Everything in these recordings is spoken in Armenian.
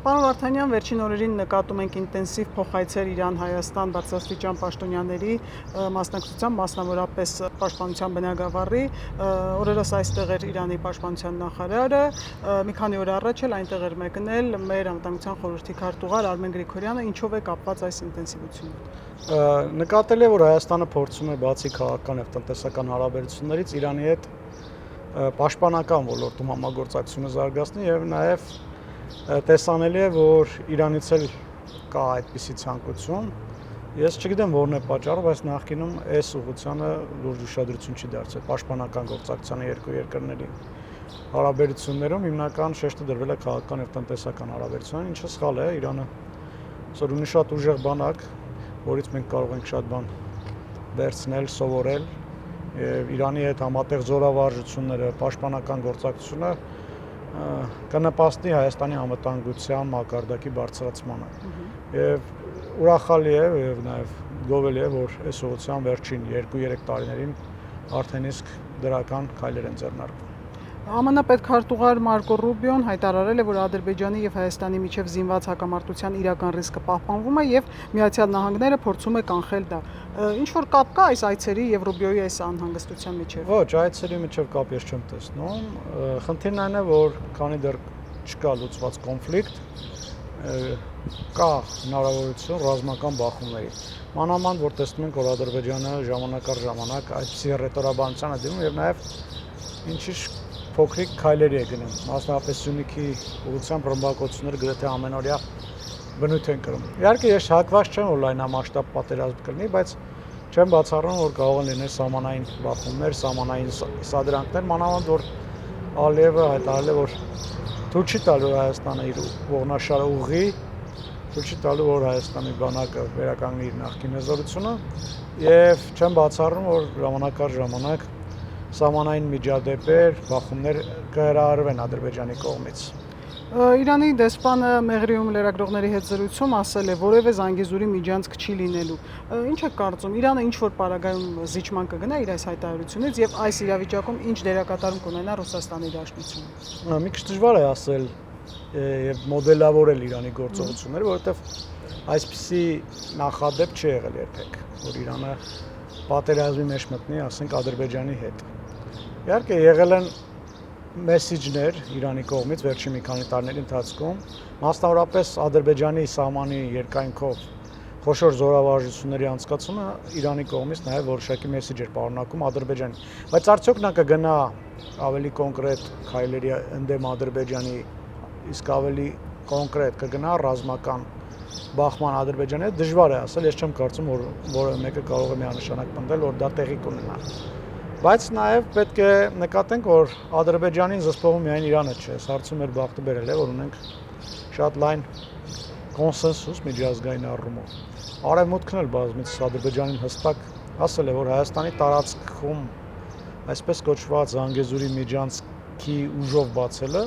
Պարոն Վարդանյան, վերջին օրերին նկատում ենք ինտենսիվ փոխայցեր Իրան-Հայաստան բարձրաստիճան պաշտոնյաների մասնակցությամբ, մասնավորապես Պաշտպանության բնագավառի, օրերս այստեղ էր Իրանի պաշտպանության նախարարը, մի քանի օր առաջ էլ այնտեղ էր մեկնել մեր անվտանգության խորհրդի քարտուղար Արմեն Գրիգորյանը, ինչով է կապված այս ինտենսիվությունը։ Նկատել է, որ Հայաստանը փորձում է բացի քաղաքական եւ տնտեսական հարաբերություններից Իրանի հետ պաշտպանական ոլորտում համագործակցությունը զարգացնի եւ նաեւ տեսանելի է, որ Իրանից էլ կա այդպիսի ցանկություն։ Ես չգիտեմ որն է պատճառը, բայց նախկինում այս ուղղությանը լուրջ ուշադրություն չի դարձել պաշտպանական գործակցությանը երկու երկրների հարաբերություններում հիմնական շեշտը դրվել է քաղաքական եւ տնտեսական հարաբերություններին, ինչը սխալ է։ Իրանը այսօր ունի շատ ուժեղ բանակ, որից մենք կարող ենք շատ բան վերցնել, սովորել եւ Իրանի հետ համատեղ զորավարժությունները, պաշտպանական գործակցությունը կնպաստի Հայաստանի անվտանգության մակարդակի բարձրացմանը։ Եվ ուրախալի է եւ նաեւ գովելի է, որ այս ուղղությամբ վերջին 2-3 տարիներին արդեն իսկ դրական քայլեր են ձեռնարկվում։ ԱՄՆ պետքարտուղար Մարկո Ռուբիոն հայտարարել է, որ Ադրբեջանի եւ Հայաստանի միջև զինված հակամարտության իրական ռիսկը պահպանվում է եւ Միացյալ Նահանգները փորձում է կանխել դա։ Ինչ որ կապ կա այս այցերի եւ Ռուբիոյի այս անհանգստության միջև։ Ոչ, այցերի միջև կապ ես չեմ տեսնում։ Խնդիրն այն է, որ քանի դեռ չկա լուծված կոնֆլիկտ, կա հնարավորություն ռազմական բախումների։ Մանավանդ որ տեսնում ենք, որ Ադրբեջանը ժամանակ առ ժամանակ այդպիսի ռետորաբանության է դիմում եւ նաեւ ինչ-ինչ փոքրիկ քայլերի է գնում, մասնավորապես Սյունիքի ուղղությամբ ռմբակոծությունները գրեթե ամենօրյա բնույթ են կրում։ Իհարկե ես հակված չեմ, որ լայնամասշտաբ պատերազմ կլինի, բայց չեմ բացառում, որ կարող են լինել սահմանային բախումներ, սահմանային սադրանքներ, մանավանդ որ Ալիևը հայտարարել է, որ թույլ չի տալու Հայաստանը իր ողնաշարը ուղղի, թույլ չի տալու, որ Հայաստանի բանակը վերականգնի իր նախկին հզորությունը եւ չեմ բացառում, որ ժամանակ առ ժամանակ սահմանային միջադեպեր, բախումներ կհրահրվեն Ադրբեջանի կողմից։ Իրանի դեսպանը Մեղրիում լրագրողների հետ զրույցում ասել է, որևէ Զանգեզուրի միջանցք չի լինելու։ Ինչ է կարծում, Իրանը ինչ որ պարագայում զիջման կգնա իր այս հայտարարությունից եւ այս իրավիճակում ինչ դերակատարում կունենա Ռուսաստանի Դաշնությունը։ Մի քիչ դժվար է ասել եւ մոդելավորել Իրանի գործողությունները, որովհետեւ այսպիսի նախադեպ չի եղել երբեք, որ Իրանը պատերազմի մեջ մտնի, ասենք Ադրբեջանի հետ։ Իհարկե եղել են մեսիջներ Իրանի կողմից վերջին մի քանի տարիների ընթացքում, մասնավորապես Ադրբեջանի սահմանի երկայնքով խոշոր զորավարժությունների անցկացումը Իրանի կողմից նաև որոշակի մեսիջ էր պարունակում Ադրբեջանի։ Բայց արդյոք նա կգնա ավելի կոնկրետ քայլերի ընդդեմ Ադրբեջանի, իսկ ավելի կոնկրետ կգնա ռազմական բախման Ադրբեջանի հետ, դժվար է ասել, ես չեմ կարծում, որ որևէ մեկը կարող է միանշանակ պնդել, որ դա տեղի կունենա։ Բայց նաև պետք է նկատենք, որ Ադրբեջանին զսպողում միայն Իրանը չէ, այս հարցում մեր բախտը բերել է, որ ունենք շատ լայն կոնսենսուս միջազգային առումով։ Արևմուտքն էլ բազմիցս Ադրբեջանին հստակ ասել է, որ Հայաստանի տարածքում այսպես կոչված Զանգեզուրի միջանցքի ուժով բացելը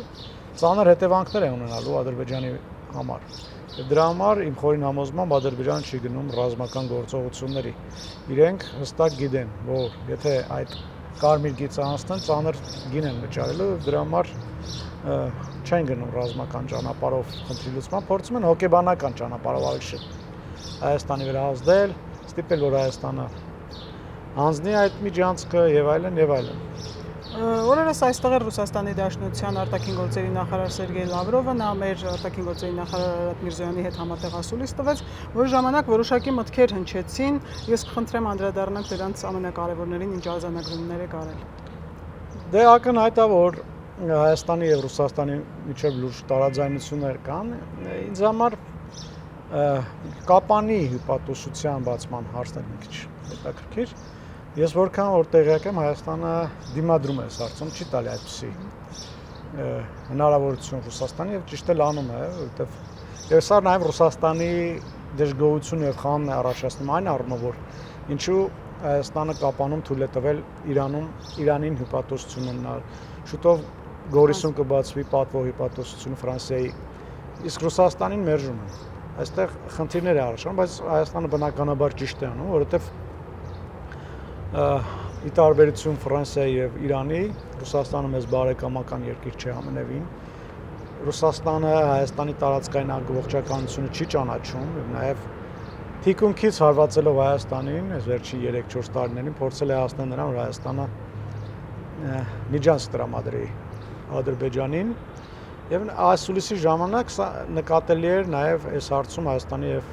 ծանր հետևանքներ է ունենալու Ադրբեջանի համար։ Դրա համար իմ խորին համոզմամբ Ադրբեջանը չի գնում ռազմական գործողությունների։ Իրենք հստակ գիտեն, որ եթե այդ կարմիր գիծը անցնեն, ծանր գին են վճարելու, դրա համար չեն գնում ռազմական ճանապարհով խնդրի լուծման, փորձում են հոգեբանական ճանապարհով ավելի շուտ Հայաստանի վրա ազդել, ստիպել, որ Հայաստանը հանձնի այդ միջանցքը եւ այլն եւ այլն։ Օրերս այստեղ է Ռուսաստանի Դաշնության արտաքին գործերի նախարար Սերգեյ Լավրովը, նա մեր արտաքին գործերի նախարար Արարատ Միրզոյանի հետ համատեղ ասուլիս տվեց, որ ժամանակ որոշակի մտքեր հնչեցին, ես կխնդրեմ անդրադառնանք դրանց ամենակարևորներին, ինչ արձանագրումներ եք արել։ Դե ակնհայտ է, որ Հայաստանի եւ Ռուսաստանի միջև լուրջ տարաձայնություններ կան, ինձ համար կապանի հյուպատոսության բացման հարցն է մի քիչ հետաքրքիր։ Ես որքան որ տեղյակ եմ, Հայաստանը դիմադրում է այս հարցում, չի տալի այդպիսի հնարավորություն Ռուսաստանի եւ ճիշտ էլ անում է, որովհետեւ եւ սա նաեւ Ռուսաստանի դժգոհություն եւ խանն է առաջացնում այն առումով, որ ինչու Հայաստանը կապանում թույլ է տվել Իրանին հյուպատոսություն ունենալ։ Շուտով Գորիսում կբացվի պատվո հյուպատոսությունը Ֆրանսիայի, իսկ Ռուսաստանին մերժում են։ Այստեղ խնդիրներ է առաջանում, բայց Հայաստանը բնականաբար ճիշտ է անում, որովհետեւ ի տարբերություն Ֆրանսիայի եւ Իրանի, Ռուսաստանը մեզ բարեկամական երկիր չէ ամենևին, Ռուսաստանը Հայաստանի տարածքային անկողջականությունը չի ճանաչում, եւ նաեւ թիկունքից հարվածելով Հայաստանին, այս վերջին 3-4 տարիներին փորձել է հասնել նրան, որ Հայաստանը միջանցք տրամադրի Ադրբեջանին, եւ այս հուլիսի ժամանակ նկատելի էր նաեւ այս հարցում Հայաստանի եւ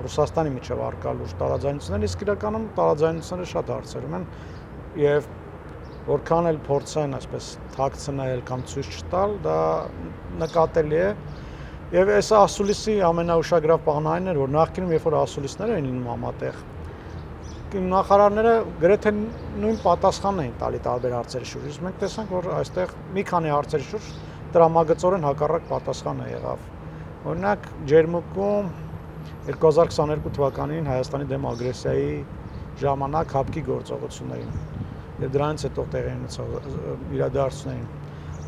Ռուսաստանի միջև առկա լուրջ տարաձայնություններ, իսկ իրականում տարաձայնությունները շատ հարցերում են եւ որքան էլ փորձեն այսպես թաքցնել կամ ցույց չտալ, դա նկատելի է եւ այս ասուլիսի ամենաուշագրավ պահն այն էր, որ նախկինում երբ որ ասուլիսներ էին լինում համատեղ, նախարարները գրեթե նույն պատասխանն էին տալի տարբեր հարցերի շուրջ։ Մենք տեսանք, որ այստեղ մի քանի հարցերի շուրջ տրամագծորեն հակառակ պատասխանը եղավ։ Օրինակ Ջերմուկում 2022 թվականին Հայաստանի դեմ ագրեսիայի ժամանակ հապկի գործողություններին եւ դրանից հետո տեղի ունեցող իրադարձություններին։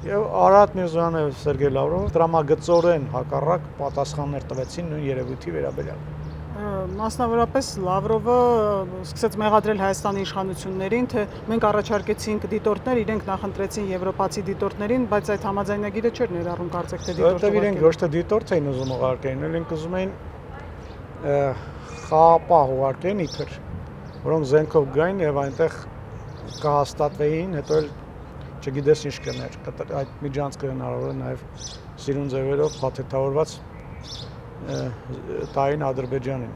Եվ Արարատ Միրզոյանը եւ Սերգեյ Լավրովը տրամագծորեն հակառակ պատասխաններ տվեցին նույն երևույթի վերաբերյալ։ Մասնավորապես Լավրովը սկսեց մեղադրել Հայաստանի իշխանություններին, թե մենք առաջարկեցինք դիտորդներ, իրենք նախընտրեցին եվրոպացի դիտորդներին, բայց այդ համաձայնագիրը չէր ներառում կարծեք թե դիտորդ։ Որտեղ իրենք ոչ թե դիտորդ էին ուզում ուղարկել, իրենք ուզում էին խաղապահ ուղարկեն իբր, որոնք զենքով գային եւ այնտեղ կհաստատվեին, հետո էլ չգիտես ինչ կներ, այդ միջանցքը հնարավոր է նաեւ սիրուն ձևերով փաթեթավորված տային Ադրբեջանին։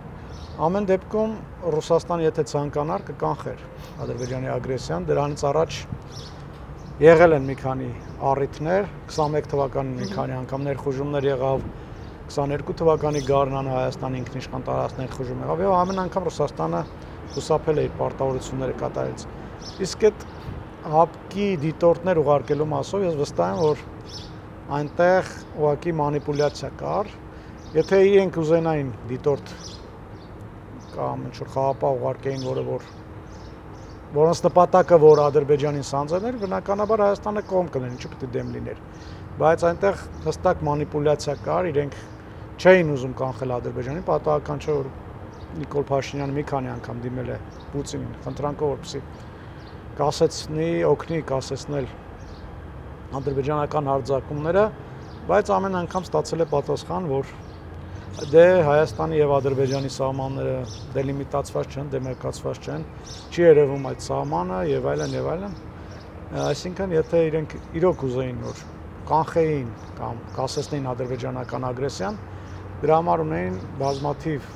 Ամեն դեպքում Ռուսաստանը եթե ցանկանար կկանխեր Ադրբեջանի ագրեսիան, դրանից առաջ եղել են մի քանի առիթներ, 21 թվականին մի քանի անգամ ներխուժումներ եղավ, 22 թվականի գարնանը Հայաստանի ինքնիշխան տարածքներ ներխուժում եղավ եւ ամեն անգամ Ռուսաստանը խուսափել է իր պարտավորությունները կատարելուց։ Իսկ այդ հապկի դիտորդներ ուղարկելու մասով ես վստահ եմ, որ այնտեղ ուղղակի մանիպուլյացիա կար։ Եթե իրենք ուզենային դիտորդ կամ ինչ-որ խաղապահ ուղարկեին, որոնց նպատակը որ Ադրբեջանին սանձներ, բնականաբար Հայաստանը կողմ կներ, ինչու պետք է դեմ լիներ։ Բայց այնտեղ հստակ մանիպուլյացիա կար, իրենք չէին ուզում կանխել Ադրբեջանին, պատահական չէ, որ Նիկոլ Փաշինյանը մի քանի անգամ դիմել է Պուտինին, խնդրանքով որպեսզի կասեցնի, օգնի կասեցնել ադրբեջանական հարձակումները, բայց ամեն անգամ ստացել է պատասխան, որ դե Հայաստանի եւ Ադրբեջանի սահմանները դելիմիտացված չեն, դեմարկացված չեն, չի երևում այդ սահմանը եւ այլն եւ այլն։ Այսինքն, եթե իրենք իրոք ուզեին որ կանխեին կամ կասեցնեին ադրբեջանական ագրեսիան, դրա համար ունեին բազմաթիվ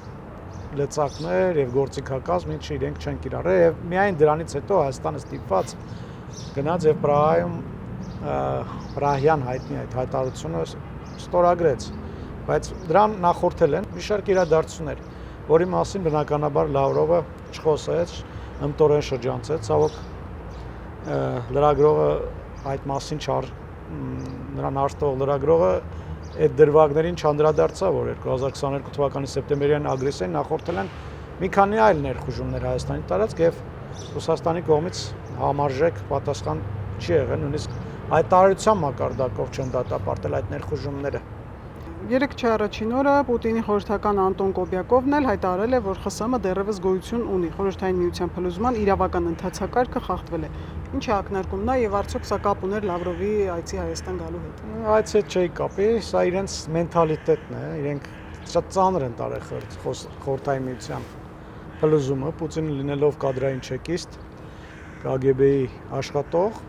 լծակներ եւ գործիքակազմ, ինչը իրենք չեն կիրառել եւ միայն դրանից հետո Հայաստանը ստիպված գնաց եւ Պրահյան հայտնի այդ հայտարարությունը ստորագրեց, բայց դրան նախորդել են մի շարք իրադարձություններ, որի մասին բնականաբար Լավրովը չխոսեց, ըմտորեն շրջանցեց, ցավոք լրագրողը այդ մասին նրան հարցնող լրագրողը այդ դրվագներին չանդրադարձավ, որ 2022 թվականի սեպտեմբերյան ագրեսիային նախորդել են մի քանի այլ ներխուժումներ Հայաստանի տարածք եւ Ռուսաստանի կողմից համարժեք պատասխան չի եղել, նույնիսկ հայտարարության մակարդակով չեն դատապարտել այդ ներխուժումները։ Երեք չէ առաջին օրը Պուտինի խորհրդական Անտոն Կոբյակովն էլ հայտարարել է, որ ԽՍՀՄ դեռևս գոյություն ունի, խորհրդային միության փլուզման իրավական ընթացակարգը խախտվել է։ Ինչ է ակնարկում նա եւ արդյոք սա կապ ուներ Լավրովի այցի Հայաստան գալու հետ։ Այց հետ չի կապի, սա իրենց մենթալիտետն է, իրենք շատ ծանր են տարել խորհրդային միության փլուզումը, Պուտինը լինելով կադրային չեկիստ, KGB-ի աշխատող,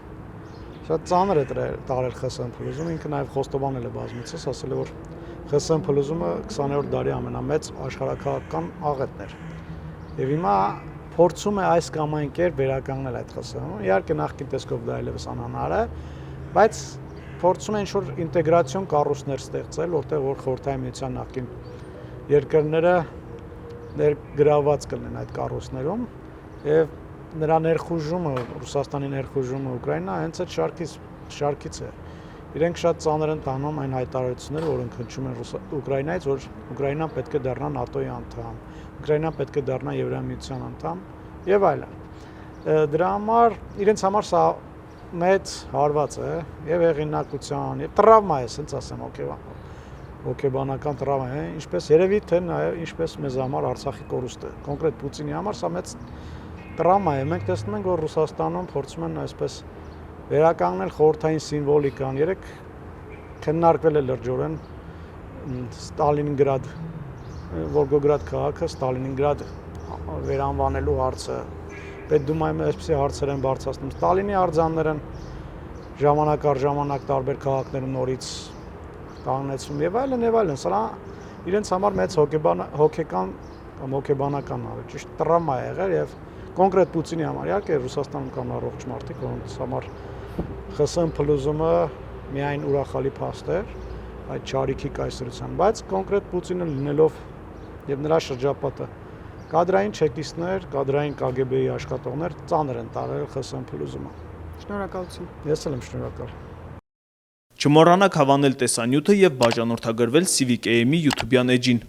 շատ ծանր է տարել ԽՍՀՄ փլուզումը, ինքը նաեւ խոստովանել է բազմիցս, ասել է որ ԽՍՀՄ փլուզումը 20-րդ դարի ամենամեծ աշխարհաքաղաքական աղետն էր։ Եվ հիմա փորձում է այս կամ այն կերպ վերականգնել այդ ԽՍՀՄ-ը։ Իհարկե նախկին տեսքով դա այլևս անհնար է, բայց փորձում են ինչ-որ ինտեգրացիոն կառույցներ ստեղծել, որտեղ որ խորհրդային միության նախկին երկրները ներգրավված կլինեն այդ կառույցներում եւ նրա ներխուժումը, Ռուսաստանի ներխուժումը Ուկրաինա հենց այդ շարքից է։ Իրենք շատ ծանր են տանում այն հայտարարությունները, որոնք հնչում են Ուկրաինայից, որ Ուկրաինան պետք է դառնա ՆԱՏՕ-ի անդամ, Ուկրաինան պետք է դառնա Եվրամիության անդամ եւ այլն։ Դրա համար իրենց համար սա մեծ հարված է եւ հեղինակության եւ տրավմա է, ասենց ասեմ, հոգեբանական տրավմա է, ինչպես երևի թե նաեւ ինչպես մեզ համար Արցախի կորուստը, կոնկրետ Պուտինի համար սա մեծ տրավմա է։ Մենք տեսնում ենք, որ Ռուսաստանում փորձում են այսպես վերականգնել խորհրդային սիմվոլիկան։ Երեք քննարկվել է լրջորեն Ստալինգրադ, Վոլգոգրադ քաղաքը Ստալինգրադ վերանվանելու հարցը։ Պետդումայում այսպիսի հարցեր են բարձրացնում։ Ստալինի արձաններն ժամանակ առ ժամանակ տարբեր քաղաքներում նորից կանգնեցվում եւ այլն, սա իրենց համար մեծ հոգեկան կամ հոգեբանական ավելի ճիշտ տրավմա է եղել եւ կոնկրետ Պուտինի համար իհարկե Ռուսաստանում կան առողջ մարդիկ, որոնց համար ԽՍՀՄ փլուզումը միայն ուրախալի փաստ էր այդ ճարիքի կայսրության, բայց կոնկրետ Պուտինը լինելով եւ նրա շրջապատը կադրային չեկիստներ, կադրային KGB-ի աշխատողներ ծանր են տարել ԽՍՀՄ փլուզումը։ Շնորհակալություն։ Ես էլ եմ շնորհակալ։ Չմոռանաք հավանել տեսանյութը եւ բաժանորդագրվել Civic AM-ի YouTube-յան էջին։